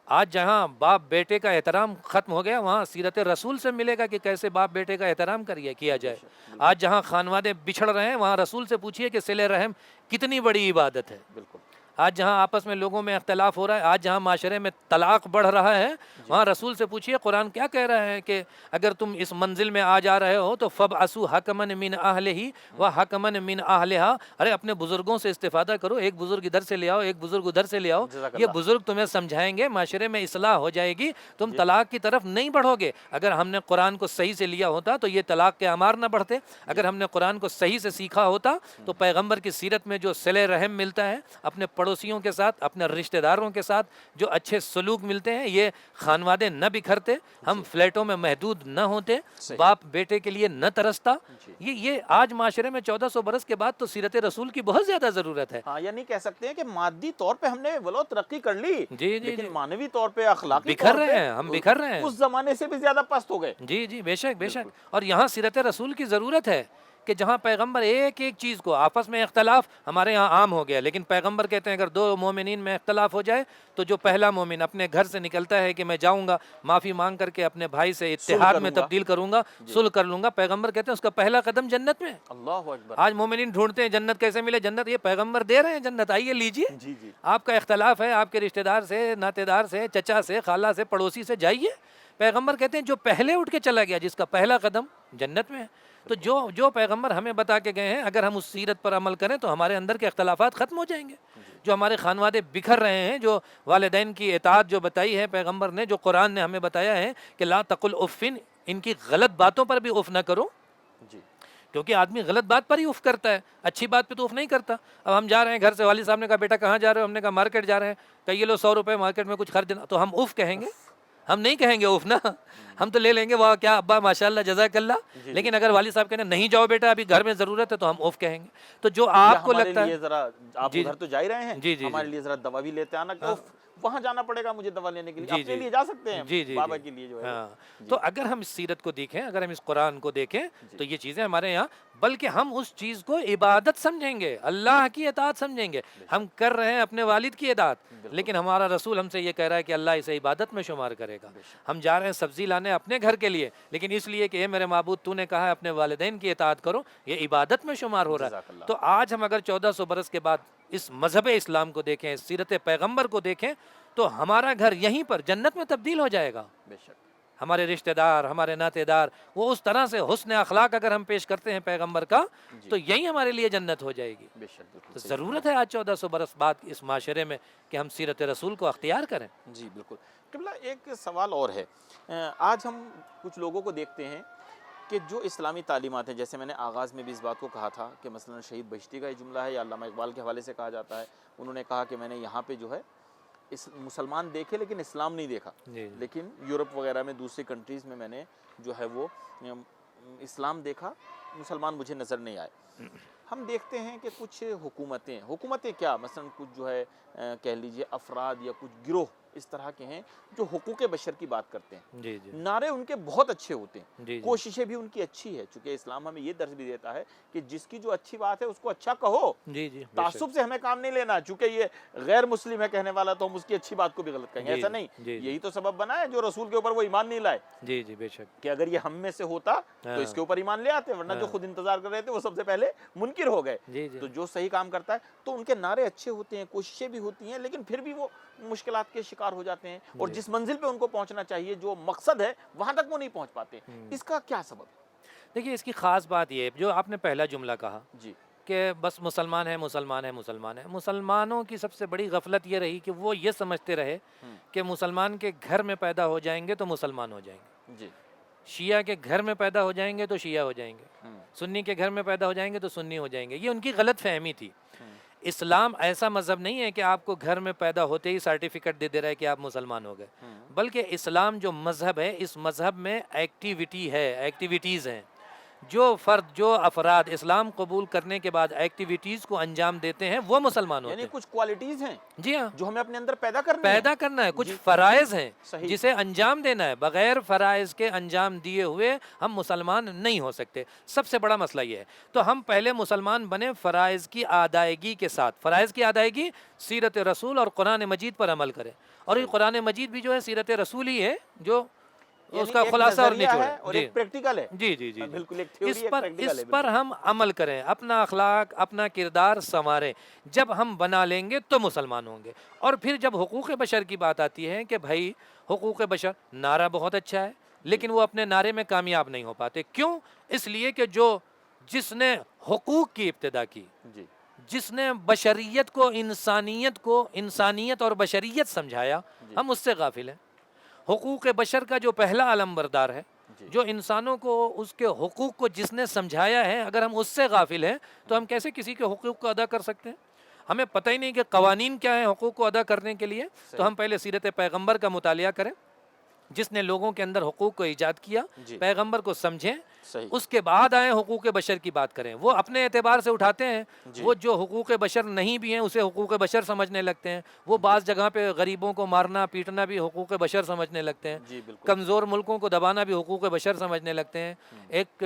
آج جہاں باپ بیٹے کا احترام ختم ہو گیا، وہاں سیرت رسول سے ملے گا کہ کیسے باپ بیٹے کا احترام کیا جائے۔ آج جہاں خانوادے بچھڑ رہے ہیں، وہاں رسول سے پوچھئے کہ صلہ رحم کتنی بڑی عبادت ہے۔ آج جہاں آپس میں لوگوں میں اختلاف ہو رہا ہے، آج جہاں معاشرے میں طلاق بڑھ رہا ہے، وہاں رسول سے پوچھئے قرآن کیا کہہ رہا ہے کہ اگر تم اس منزل میں آ جا رہے ہو تو فَبْعَثُوا حَكَمًا مِّنْ أَهْلِهِ وَحَكَمًا مِّنْ أَهْلِهَا، ارے اپنے بزرگوں سے استفادہ کرو، ایک بزرگ ادھر سے لے آؤ، ایک بزرگ ادھر سے لے آؤ، یہ بزرگ تمہیں سمجھائیں گے، معاشرے میں اصلاح ہو جائے گی، تم طلاق کی طرف نہیں بڑھو گے۔ اگر ہم نے قرآن کو صحیح سے لیا ہوتا تو یہ طلاق کے اعمار نہ بڑھتے، اگر ہم نے قرآن کو صحیح سے سیکھا ہوتا تو پیغمبر کی سیرت میں جو صلہ رحم ملتا ہے، اپنے پڑوسیوں کے ساتھ، اپنے رشتہ داروں کے ساتھ جو اچھے سلوک ملتے ہیں، یہ خانوادے نہ بکھرتے، ہم فلیٹوں میں محدود نہ ہوتے، باپ بیٹے کے لیے نہ ترستا۔ یہ آج معاشرے میں 1400 برس کے بعد تو سیرت رسول کی بہت زیادہ ضرورت ہے۔ ہاں، یعنی کہہ سکتے ہیں کہ مادی طور پہ ہم نے ولو ترقی کر لی، لیکن معنوی طور پہ، اخلاقی طور بکھر رہے ہیں، ہم بکھر رہے ہیں، اس زمانے سے بھی زیادہ پست ہو گئے۔ جی جی بے شک بے شک، اور یہاں سیرت رسول کی ضرورت ہے کہ جہاں پیغمبر ایک ایک چیز کو، آپس میں اختلاف ہمارے یہاں عام ہو گیا، لیکن پیغمبر کہتے ہیں اگر دو مومنین میں اختلاف ہو جائے تو جو پہلا مومن اپنے گھر سے نکلتا ہے کہ میں جاؤں گا معافی مانگ کر کے اپنے بھائی سے اتحاد میں تبدیل کروں گا، صلح کر لوں گا، پیغمبر کہتے ہیں اس کا پہلا قدم جنت میں۔ اللہ اکبر۔ آج مومنین ڈھونڈتے ہیں جنت کیسے ملے، جنت یہ پیغمبر دے رہے ہیں، جنت آئیے لیجیے۔ آپ کا اختلاف ہے آپ کے رشتہ دار سے، ناتے دار سے، چچا سے، خالہ سے، پڑوسی سے، جائیے۔ پیغمبر کہتے ہیں جو پہلے اٹھ کے چلا گیا، جس کا پہلا قدم جنت میں ہے۔ تو جو پیغمبر ہمیں بتا کے گئے ہیں، اگر ہم اس سیرت پر عمل کریں تو ہمارے اندر کے اختلافات ختم ہو جائیں گے۔ جو ہمارے خانوادے بکھر رہے ہیں، جو والدین کی اطاعت جو بتائی ہے پیغمبر نے، جو قرآن نے ہمیں بتایا ہے کہ لا تقل اف، ان کی غلط باتوں پر بھی اف نہ کرو، کیونکہ آدمی غلط بات پر ہی اف کرتا ہے، اچھی بات پہ تو اف نہیں کرتا۔ اب ہم جا رہے ہیں گھر سے، والد صاحب نے کہا بیٹا کہاں جا رہے ہو، ہم نے کہا مارکیٹ جا رہے ہیں، کہ یہ لو 100 روپے مارکیٹ میں کچھ خریدنا، تو ہم اف کہیں گے؟ ہم نہیں کہیں گے اف نا، ہم تو لے لیں گے واہ کیا ابا ماشاءاللہ جزاک اللہ، لیکن اگر والد صاحب کہنے نہیں جاؤ بیٹا ابھی گھر میں ضرورت ہے تو ہم اف کہیں گے۔ تو جو آپ کو لگتا ہے ذرا آپ ادھر تو جا ہی رہے ہیں، ہمارے لیے ذرا دوا بھی لیتے آنا، کہ وہاں جانا پڑے گا مجھے دوا لینے کے لیے، اپنے لیے جا سکتے ہیں، بابا کے لیے جو ہے۔ تو اگر ہم اس سیرت کو دیکھیں، اگر ہم اس قرآن کو دیکھیں تو یہ چیزیں ہمارے یہاں، بلکہ ہم اس چیز کو عبادت سمجھیں گے، اللہ کی اطاعت سمجھیں گے۔ ہم کر رہے ہیں اپنے والد کی اطاعت، لیکن ہمارا رسول ہم سے یہ کہہ رہا ہے کہ اللہ اسے عبادت میں شمار کرے گا۔ ہم جا رہے ہیں سبزی لانے اپنے گھر کے لیے، لیکن اس لیے کہ اے میرے معبود تو نے کہا ہے اپنے والدین کی اطاعت کرو، یہ عبادت میں شمار ہو رہا ہے۔ تو آج ہم اگر 1400 برس کے بعد اس مذہب اسلام کو دیکھیں، سیرت پیغمبر کو دیکھیں، تو ہمارا گھر یہیں پر جنت میں تبدیل ہو جائے گا۔ بے شک ہمارے رشتہ دار، ہمارے ناتے دار، وہ اس طرح سے حسن اخلاق اگر ہم پیش کرتے ہیں پیغمبر کا، تو یہی ہمارے لیے جنت ہو جائے گی۔ بے شک تو ضرورت ہے آج 1400 برس بعد اس معاشرے میں کہ ہم سیرت رسول کو اختیار کریں۔ جی بالکل۔ قبلہ ایک سوال اور ہے، آج ہم کچھ لوگوں کو دیکھتے ہیں کہ جو اسلامی تعلیمات ہیں، جیسے میں نے آغاز میں بھی اس بات کو کہا تھا کہ مثلا شہید بہشتی کا یہ جملہ ہے یا علامہ اقبال کے حوالے سے کہا جاتا ہے، انہوں نے کہا کہ میں نے یہاں پہ جو ہے مسلمان دیکھے لیکن اسلام نہیں دیکھا، لیکن یورپ وغیرہ میں دوسری کنٹریز میں نے جو ہے وہ اسلام دیکھا، مسلمان مجھے نظر نہیں آئے۔ ہم دیکھتے ہیں کہ کچھ حکومتیں کیا مثلا کچھ جو ہے کہہ لیجئے افراد یا کچھ گروہ اس طرح کے ہیں جو حقوق بشر کی بات کرتے ہیں. جی جی نعرے ان کے بہت اچھے ہوتے ہیں, جی جی کوششیں بھی ان کی اچھی ہے, چونکہ اسلام ہمیں یہ درس بھی دیتا ہے کہ جس کی جو اچھی بات ہے اس کو اچھا کہو. جی جی بے شک. تعصب سے ہمیں کام نہیں لینا, چونکہ یہ غیر مسلم ہے کہنے والا تو ہم اس کی اچھی بات کو بھی غلط کہیں گے, جی ایسا جی نہیں. جی جی یہی تو سبب بنا ہے جو رسول کے اوپر وہ ایمان نہیں لائے, جی جی بے شک. کہ اگر یہ ہم میں سے ہوتا تو اس کے اوپر ایمان لے آتے, ورنہ جو خود انتظار کر رہے تھے وہ سب سے پہلے منکر ہو گئے. جی جی تو جو صحیح کام کرتا ہے تو ان کے نعرے اچھے ہوتے ہیں, کوششیں بھی ہوتی ہیں, لیکن پھر بھی وہ مشکلات کے شکار ہو جاتے ہیں, اور جس منزل پہ ان کو پہنچنا چاہیے, جو مقصد ہے, وہاں تک وہ نہیں پہنچ پاتے. اس کا کیا سبب ہے؟ دیکھیے اس کی خاص بات یہ ہے جو آپ نے پہلا جملہ کہا جی کہ بس مسلمان ہے مسلمان ہے مسلمان ہے. مسلمانوں کی سب سے بڑی غفلت یہ رہی کہ وہ یہ سمجھتے رہے کہ مسلمان کے گھر میں پیدا ہو جائیں گے تو مسلمان ہو جائیں گے, جی شیعہ کے گھر میں پیدا ہو جائیں گے تو شیعہ ہو جائیں گے, سنی کے گھر میں پیدا ہو جائیں گے تو سنی ہو جائیں گے. یہ ان کی غلط فہمی تھی. اسلام ایسا مذہب نہیں ہے کہ آپ کو گھر میں پیدا ہوتے ہی سرٹیفکیٹ دے رہا ہے کہ آپ مسلمان ہو گئے, بلکہ اسلام جو مذہب ہے اس مذہب میں ایکٹیویٹی ہے, ایکٹیویٹیز ہیں. جو فرد جو افراد اسلام قبول کرنے کے بعد ایکٹیویٹیز کو انجام دیتے ہیں وہ مسلمان ہوتے یعنی ہیں. کچھ کوالٹیز ہیں جی ہاں, جو ہمیں اپنے اندر پیدا کرنا ہے, کچھ فرائض ہیں صحیح. جسے انجام دینا ہے. بغیر فرائض کے انجام دیے ہوئے ہم مسلمان نہیں ہو سکتے. سب سے بڑا مسئلہ یہ ہے. تو ہم پہلے مسلمان بنے فرائض کی ادائیگی کے ساتھ. فرائض کی ادائیگی سیرت رسول اور قرآن مجید پر عمل کریں, اور یہ قرآن مجید بھی جو ہے سیرت رسول ہی ہے جو اس کا خلاصہ اور نچوڑ ہے, اور ایک پریکٹیکل ہے. جی جی جی بالکل ایک تھیوری اس ایک پر پریکٹیکل ہے. اس پر ہم عمل کریں, اپنا اخلاق اپنا کردار سنواریں. جب ہم بنا لیں گے تو مسلمان ہوں گے. اور پھر جب حقوق بشر کی بات آتی ہے کہ بھائی حقوق بشر نعرہ بہت اچھا ہے, لیکن وہ اپنے نعرے میں کامیاب نہیں ہو پاتے. کیوں؟ اس لیے کہ جس نے حقوق کی ابتدا کی, جی جس نے بشریت کو انسانیت اور بشریت سمجھایا, ہم اس سے غافل ہیں. حقوق بشر کا جو پہلا علمبردار ہے, جو انسانوں کو اس کے حقوق کو جس نے سمجھایا ہے, اگر ہم اس سے غافل ہیں تو ہم کیسے کسی کے حقوق کو ادا کر سکتے ہیں؟ ہمیں پتہ ہی نہیں کہ قوانین کیا ہیں حقوق کو ادا کرنے کے لیے. تو ہم پہلے سیرت پیغمبر کا مطالعہ کریں, جس نے لوگوں کے اندر حقوق کو ایجاد کیا, پیغمبر کو سمجھیں, اس کے بعد آئیں حقوق بشر کی بات کریں. وہ اپنے اعتبار سے اٹھاتے ہیں, وہ جو حقوق بشر نہیں بھی ہیں اسے حقوق بشر سمجھنے لگتے ہیں. وہ بعض جگہ پہ غریبوں کو مارنا پیٹنا بھی حقوق بشر سمجھنے لگتے ہیں, کمزور ملکوں کو دبانا بھی حقوق بشر سمجھنے لگتے ہیں, ایک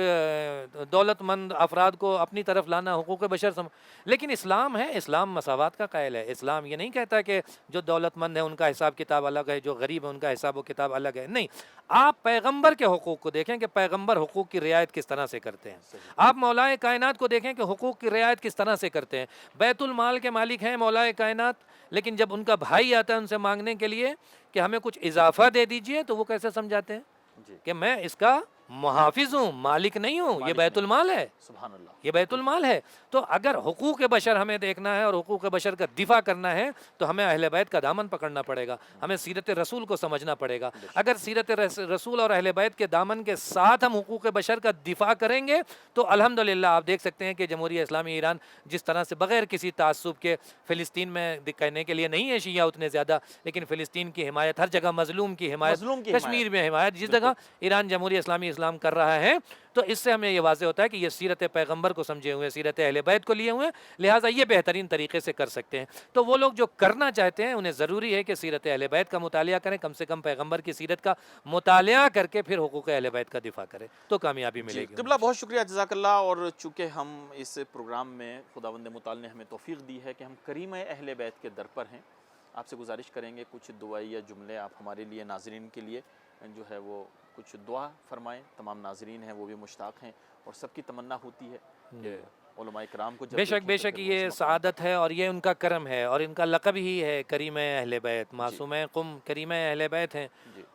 دولت مند افراد کو اپنی طرف لانا حقوق بشر لیکن اسلام ہے, اسلام مساوات کا قائل ہے. اسلام یہ نہیں کہتا کہ جو دولت مند ہے ان کا حساب کتاب الگ ہے, جو غریب ہے ان کا حساب و کتاب الگ ہے. نہیں, آپ پیغمبر کے حقوق کو دیکھیں کہ پیغمبر حقوق کی رعایت کس طرح سے کرتے ہیں. آپ مولائے کائنات کو دیکھیں کہ حقوق کی رعایت کس طرح سے کرتے ہیں. بیت المال کے مالک ہیں مولائے کائنات, لیکن جب ان کا بھائی آتا ہے ان سے مانگنے کے لیے کہ ہمیں کچھ اضافہ دے دیجئے, تو وہ کیسے سمجھاتے ہیں کہ میں اس کا محافظ ہوں, مالک نہیں ہوں, یہ بیت المال ہے. سبحان اللہ, یہ بیت المال ہے. تو اگر حقوق بشر ہمیں دیکھنا ہے اور حقوق بشر کا دفاع کرنا ہے تو ہمیں اہل بیت کا دامن پکڑنا پڑے گا, ہمیں سیرت رسول کو سمجھنا پڑے گا. اگر سیرت رسول اور اہل بیت کے دامن کے ساتھ ہم حقوق بشر کا دفاع کریں گے تو الحمدللہ آپ دیکھ سکتے ہیں کہ جمہوریہ اسلامی ایران جس طرح سے بغیر کسی تعصب کے, فلسطین میں کہنے کے لیے نہیں ہے شیعہ اتنے زیادہ, لیکن فلسطین کی حمایت, ہر جگہ مظلوم کی حمایت, کشمیر میں حمایت, جس جگہ ایران جمہوریہ اسلامی اسلام کر رہا ہے, تو اس سے ہمیں یہ واضح ہوتا ہے کہ یہ سیرت پیغمبر کو سمجھے ہوئے, سیرت اہل بیت کو لیے ہوئے, لہٰذا یہ بہترین طریقے سے کر سکتے ہیں. تو وہ لوگ جو کرنا چاہتے ہیں انہیں ضروری ہے کہ سیرت اہل بیت کا مطالعہ کریں, کم سے کم پیغمبر کی سیرت کا مطالعہ کر کے پھر حقوق اہل بیت کا دفاع کریں, تو کامیابی ملے گی. قبلہ بہت شکریہ, جزاک اللہ. اور چونکہ ہم اس پروگرام میں خداوند متعال نے ہمیں توفیق دی ہے کہ ہم کریم اہل بیت کے در پر ہیں, آپ سے گزارش کریں گے کچھ دعائی یا جملے آپ ہمارے لیے, ناظرین کے لیے جو ہے وہ کچھ دعا فرمائیں. تمام ناظرین ہیں وہ بھی مشتاق ہیں اور سب کی تمنا ہوتی ہے کہ علماء کرام کو بے شک یہ سعادت ہے اور یہ ان کا کرم ہے, اور ان کا لقب ہی ہے کریم اہل بیت. معصوم قم کریم اہل بیت ہیں,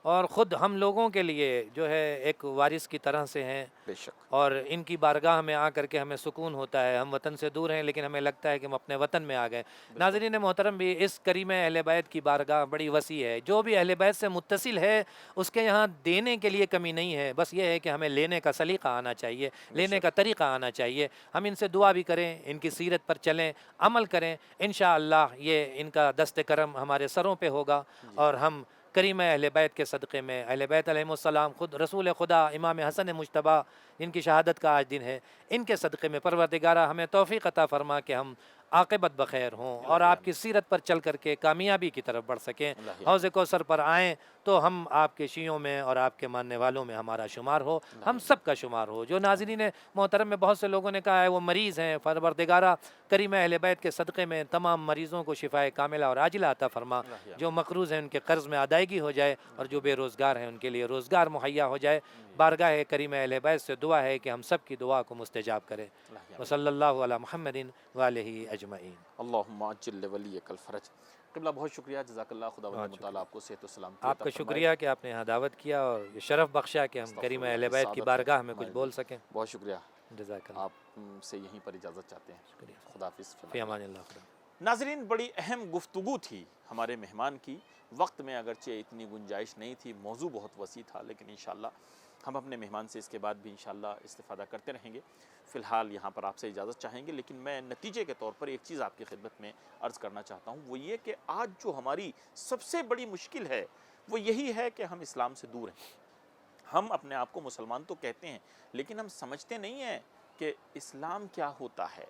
اور خود ہم لوگوں کے لیے جو ہے ایک وارث کی طرح سے ہیں. بے شک, اور ان کی بارگاہ میں آ کر کے ہمیں سکون ہوتا ہے. ہم وطن سے دور ہیں لیکن ہمیں لگتا ہے کہ ہم اپنے وطن میں آ گئے. ناظرین محترم, بھی اس کریم اہل بیت کی بارگاہ بڑی وسیع ہے. جو بھی اہل بیت سے متصل ہے اس کے یہاں دینے کے لیے کمی نہیں ہے, بس یہ ہے کہ ہمیں لینے کا سلیقہ آنا چاہیے, لینے کا طریقہ آنا چاہیے. ہم ان سے دعا بھی کریں, ان کی سیرت پر چلیں, عمل کریں, انشاءاللہ یہ ان کا دست کرم ہمارے سروں پہ ہوگا. اور ہم کریم اہل بیت کے صدقے میں, اہل بیت علیہ السلام, خود رسول خدا امام حسن مجتبیٰ جن کی شہادت کا آج دن ہے, ان کے صدقے میں پروردگارہ ہمیں توفیق عطا فرما کہ ہم عاقبت بخیر ہوں اور آپ کی سیرت پر چل کر کے کامیابی کی طرف بڑھ سکیں، حوض کوثر پر آئیں تو ہم آپ کے شیعوں میں اور آپ کے ماننے والوں میں ہمارا شمار ہو، ہم سب کا شمار ہو۔ جو ناظرین محترم میں بہت سے لوگوں نے کہا ہے وہ مریض ہیں، پروردگارہ کریم اہل بیت کے صدقے میں تمام مریضوں کو شفائے کاملہ اور عاجلہ عطا فرما، جو مقروض ہیں ان کے قرض میں ادائیگی ہو جائے، اور جو بے روزگار ہیں ان کے لیے روزگار مہیا ہو جائے۔ بارگاہ کریم اہل بیت سے دعا ہے کہ ہم سب کی دعا کو مستجاب کرے۔ وصلی اللہ علی محمد وآلہ اجمعین۔ اللہم عجل لولیک الفرج۔ قبلہ بہت شکریہ، جزاک اللہ، خداوند متعالی آپ کو صحت و سلامتی آپ کا شکریہ کہ آپ نے یہاں دعوت کیا اور یہ شرف بخشا کہ ہم کریم اہل بیت کی بارگاہ میں کچھ بول سکیں۔ بہت شکریہ، جزاک اللہ، آپ سے یہیں پر اجازت چاہتے ہیں۔ شکریہ، خداحافظ۔ فی امان اللہ۔ خدا ناظرین، بڑی اہم گفتگو تھی ہمارے مہمان کی، وقت میں اگرچہ اتنی گنجائش نہیں تھی، موضوع بہت وسیع تھا، لیکن انشاءاللہ ہم اپنے مہمان سے اس کے بعد بھی انشاءاللہ استفادہ کرتے رہیں گے۔ فی الحال یہاں پر آپ سے اجازت چاہیں گے، لیکن میں نتیجے کے طور پر ایک چیز آپ کی خدمت میں عرض کرنا چاہتا ہوں، وہ یہ کہ آج جو ہماری سب سے بڑی مشکل ہے وہ یہی ہے کہ ہم اسلام سے دور ہیں۔ ہم اپنے آپ کو مسلمان تو کہتے ہیں، لیکن ہم سمجھتے نہیں ہیں کہ اسلام کیا ہوتا ہے۔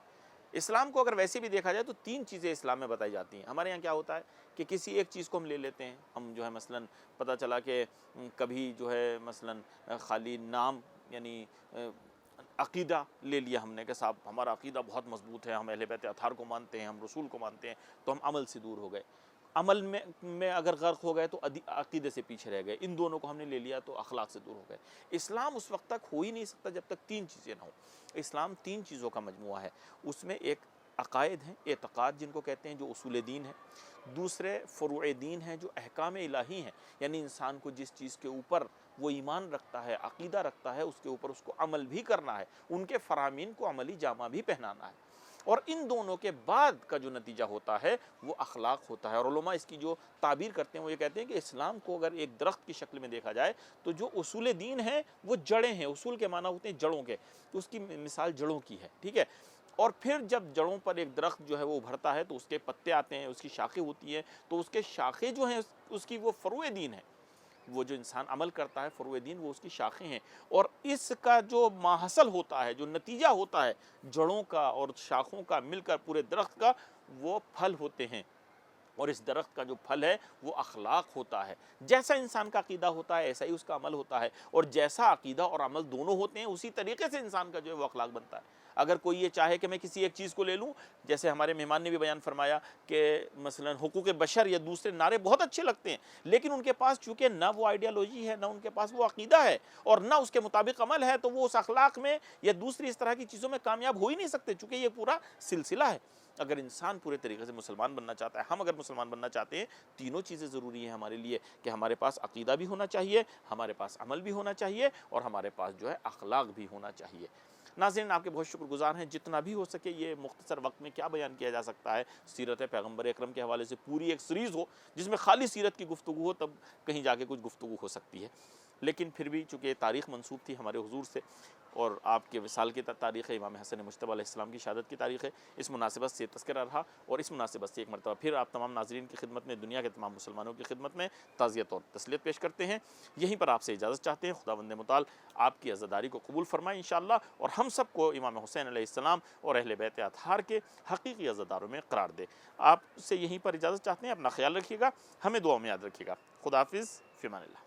اسلام کو اگر ویسے بھی دیکھا جائے تو 3 چیزیں اسلام میں بتائی جاتی ہیں۔ ہمارے یہاں کیا ہوتا ہے کہ کسی ایک چیز کو ہم لے لیتے ہیں، ہم جو ہے مثلاً پتہ چلا کہ کبھی جو ہے مثلاً خالی نام یعنی عقیدہ لے لیا ہم نے کہ صاحب ہمارا عقیدہ بہت مضبوط ہے، ہم اہل بیت اطہار کو مانتے ہیں، ہم رسول کو مانتے ہیں، تو ہم عمل سے دور ہو گئے۔ عمل میں اگر غرق ہو گئے تو عقیدے سے پیچھے رہ گئے، ان دونوں کو ہم نے لے لیا تو اخلاق سے دور ہو گئے۔ اسلام اس وقت تک ہو ہی نہیں سکتا جب تک 3 چیزیں نہ ہوں۔ اسلام 3 چیزوں کا مجموعہ ہے، اس میں ایک عقائد ہیں، اعتقاد جن کو کہتے ہیں، جو اصول دین ہیں، دوسرے فروع دین ہیں جو احکام الہی ہیں، یعنی انسان کو جس چیز کے اوپر وہ ایمان رکھتا ہے، عقیدہ رکھتا ہے، اس کے اوپر اس کو عمل بھی کرنا ہے، ان کے فرامین کو عملی جامہ بھی پہنانا ہے۔ اور ان دونوں کے بعد کا جو نتیجہ ہوتا ہے وہ اخلاق ہوتا ہے۔ اور علماء اس کی جو تعبیر کرتے ہیں وہ یہ کہتے ہیں کہ اسلام کو اگر ایک درخت کی شکل میں دیکھا جائے تو جو اصول دین ہیں وہ جڑیں ہیں، اصول کے معنی ہوتے ہیں جڑوں کے، تو اس کی مثال جڑوں کی ہے، ٹھیک ہے۔ اور پھر جب جڑوں پر ایک درخت جو ہے وہ ابھرتا ہے تو اس کے پتے آتے ہیں، اس کی شاخیں ہوتی ہیں، تو اس کے شاخیں جو ہیں اس کی وہ فروع دین ہے، وہ جو انسان عمل کرتا ہے فروع دین وہ اس کی شاخیں ہیں۔ اور اس کا جو ماحصل ہوتا ہے، جو نتیجہ ہوتا ہے جڑوں کا اور شاخوں کا مل کر پورے درخت کا، وہ پھل ہوتے ہیں۔ اور اس درخت کا جو پھل ہے وہ اخلاق ہوتا ہے۔ جیسا انسان کا عقیدہ ہوتا ہے ایسا ہی اس کا عمل ہوتا ہے، اور جیسا عقیدہ اور عمل دونوں ہوتے ہیں اسی طریقے سے انسان کا جو ہے وہ اخلاق بنتا ہے۔ اگر کوئی یہ چاہے کہ میں کسی ایک چیز کو لے لوں، جیسے ہمارے مہمان نے بھی بیان فرمایا کہ مثلا حقوق بشر یا دوسرے نعرے بہت اچھے لگتے ہیں، لیکن ان کے پاس چونکہ نہ وہ آئیڈیالوجی ہے، نہ ان کے پاس وہ عقیدہ ہے، اور نہ اس کے مطابق عمل ہے، تو وہ اس اخلاق میں یا دوسری اس طرح کی چیزوں میں کامیاب ہو ہی نہیں سکتے، چونکہ یہ پورا سلسلہ ہے۔ اگر انسان پورے طریقے سے مسلمان بننا چاہتا ہے، ہم اگر مسلمان بننا چاہتے ہیں، تینوں چیزیں ضروری ہیں ہمارے لیے کہ ہمارے پاس عقیدہ بھی ہونا چاہیے، ہمارے پاس عمل بھی ہونا چاہیے، اور ہمارے پاس جو ہے اخلاق بھی ہونا چاہیے۔ ناظرین، آپ کے بہت شکر گزار ہیں، جتنا بھی ہو سکے یہ مختصر وقت میں کیا بیان کیا جا سکتا ہے، سیرت پیغمبر اکرم کے حوالے سے پوری ایک سیریز ہو جس میں خالی سیرت کی گفتگو ہو، تب کہیں جا کے کچھ گفتگو ہو سکتی ہے، لیکن پھر بھی چونکہ تاریخ منسوب تھی ہمارے حضور سے، اور آپ کے وصال کی تاریخ ہے، امام حسن مجتبی علیہ السلام کی شہادت کی تاریخ ہے، اس مناسبت سے تذکرہ رہا، اور اس مناسبت سے ایک مرتبہ پھر آپ تمام ناظرین کی خدمت میں، دنیا کے تمام مسلمانوں کی خدمت میں تعزیت اور تسلیت پیش کرتے ہیں۔ یہیں پر آپ سے اجازت چاہتے ہیں۔ خداوند متعال آپ کی عزاداری کو قبول فرمائے انشاءاللہ، اور ہم سب کو امام حسین علیہ السلام اور اہل بیت اطہار کے حقیقی عزاداروں میں قرار دے۔ آپ سے یہیں پر اجازت چاہتے ہیں، اپنا خیال رکھیے گا، ہمیں دعا میں یاد رکھیے گا۔ خدا حافظ، فی امان اللہ۔